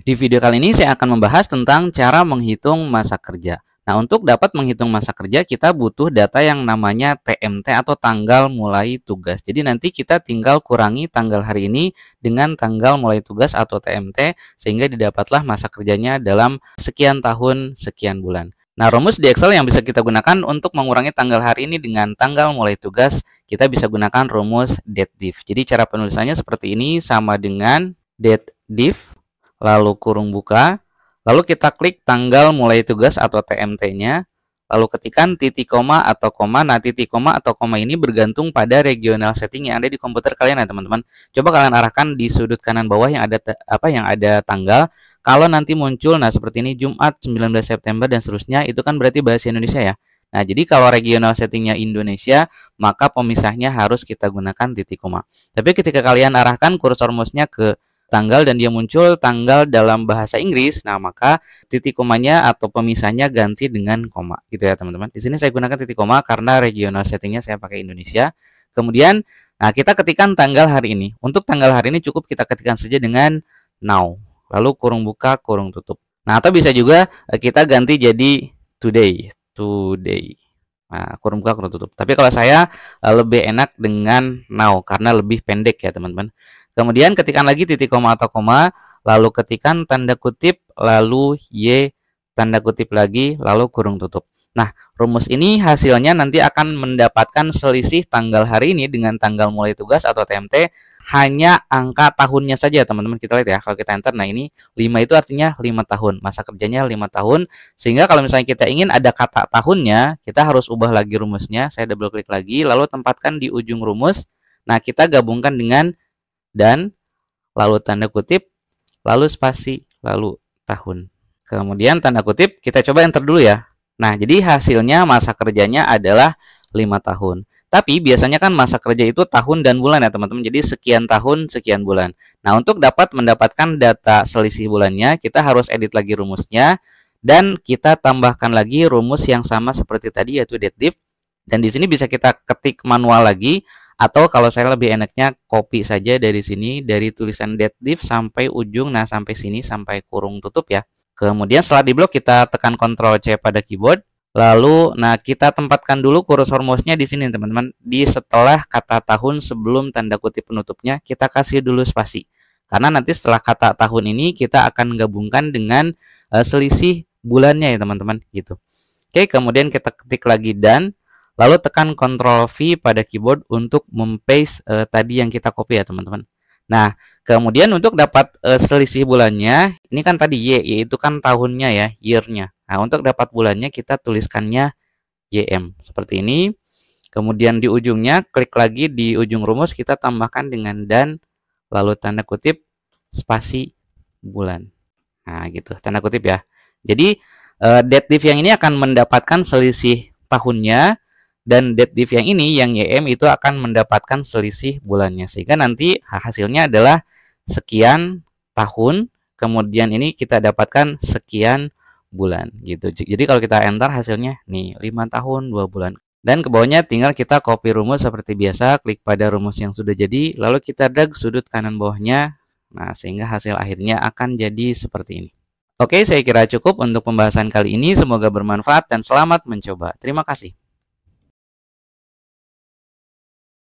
Di video kali ini saya akan membahas tentang cara menghitung masa kerja. Nah, untuk dapat menghitung masa kerja, kita butuh data yang namanya TMT atau tanggal mulai tugas. Jadi nanti kita tinggal kurangi tanggal hari ini dengan tanggal mulai tugas atau TMT, sehingga didapatlah masa kerjanya dalam sekian tahun, sekian bulan. Nah, rumus di Excel yang bisa kita gunakan untuk mengurangi tanggal hari ini dengan tanggal mulai tugas, kita bisa gunakan rumus DATEDIF. Jadi cara penulisannya seperti ini, sama dengan DATEDIF, lalu kurung buka, lalu kita klik tanggal mulai tugas atau TMT-nya, lalu ketikkan titik koma atau koma. Nah, titik koma atau koma ini bergantung pada regional setting yang ada di komputer kalian ya teman-teman. Coba kalian arahkan di sudut kanan bawah yang ada tanggal. Kalau nanti muncul, nah seperti ini, Jumat 19 September dan seterusnya, itu kan berarti bahasa Indonesia ya. Nah, jadi kalau regional settingnya Indonesia, maka pemisahnya harus kita gunakan titik koma. Tapi ketika kalian arahkan kursor mouse-nya ke tanggal dan dia muncul tanggal dalam bahasa Inggris, nah maka titik komanya atau pemisahnya ganti dengan koma, gitu ya teman-teman. Di sini saya gunakan titik koma karena regional settingnya saya pakai Indonesia. Kemudian, nah kita ketikkan tanggal hari ini. Untuk tanggal hari ini cukup kita ketikkan saja dengan now, lalu kurung buka, kurung tutup. Nah, atau bisa juga kita ganti jadi today. Nah, kurung buka, kurung tutup. Tapi kalau saya lebih enak dengan now karena lebih pendek ya teman-teman. Kemudian ketikkan lagi titik koma atau koma, lalu ketikkan tanda kutip, lalu Y tanda kutip lagi, lalu kurung tutup. Nah, rumus ini hasilnya nanti akan mendapatkan selisih tanggal hari ini dengan tanggal mulai tugas atau TMT hanya angka tahunnya saja teman-teman. Kita lihat ya, kalau kita enter, nah ini 5 itu artinya 5 tahun, masa kerjanya 5 tahun. Sehingga kalau misalnya kita ingin ada kata tahunnya, kita harus ubah lagi rumusnya. Saya double klik lagi, lalu tempatkan di ujung rumus. Nah, kita gabungkan dengan dan, lalu tanda kutip, lalu spasi, lalu tahun. Kemudian tanda kutip, kita coba enter dulu ya. Nah, jadi hasilnya masa kerjanya adalah 5 tahun. Tapi biasanya kan masa kerja itu tahun dan bulan ya teman-teman. Jadi sekian tahun, sekian bulan. Nah, untuk dapat mendapatkan data selisih bulannya, kita harus edit lagi rumusnya. Dan kita tambahkan lagi rumus yang sama seperti tadi, yaitu DATEDIF. Dan di sini bisa kita ketik manual lagi. Atau kalau saya lebih enaknya copy saja dari sini, dari tulisan DATEDIF sampai ujung, nah sampai sini, sampai kurung tutup ya. Kemudian setelah diblok kita tekan Ctrl C pada keyboard. Lalu, nah kita tempatkan dulu kursor mouse-nya di sini teman-teman. Di setelah kata tahun sebelum tanda kutip penutupnya, kita kasih dulu spasi. Karena nanti setelah kata tahun ini kita akan gabungkan dengan selisih bulannya ya teman-teman gitu. Oke, kemudian kita ketik lagi dan, lalu tekan Ctrl V pada keyboard untuk mempaste tadi yang kita copy ya teman-teman. Nah, kemudian untuk dapat selisih bulannya, ini kan tadi Y, yaitu kan tahunnya ya, year-nya. Nah, untuk dapat bulannya kita tuliskannya YM seperti ini. Kemudian di ujungnya klik lagi di ujung rumus, kita tambahkan dengan dan, lalu tanda kutip, spasi bulan. Nah, gitu, tanda kutip ya. Jadi DATEDIF yang ini akan mendapatkan selisih tahunnya, dan DATEDIF yang ini, yang YM, itu akan mendapatkan selisih bulannya. Sehingga nanti hasilnya adalah sekian tahun, kemudian ini kita dapatkan sekian bulan gitu. Jadi kalau kita enter hasilnya nih 5 tahun 2 bulan. Dan ke bawahnya tinggal kita copy rumus seperti biasa, klik pada rumus yang sudah jadi, lalu kita drag sudut kanan bawahnya. Nah, sehingga hasil akhirnya akan jadi seperti ini. Oke, saya kira cukup untuk pembahasan kali ini. Semoga bermanfaat dan selamat mencoba. Terima kasih.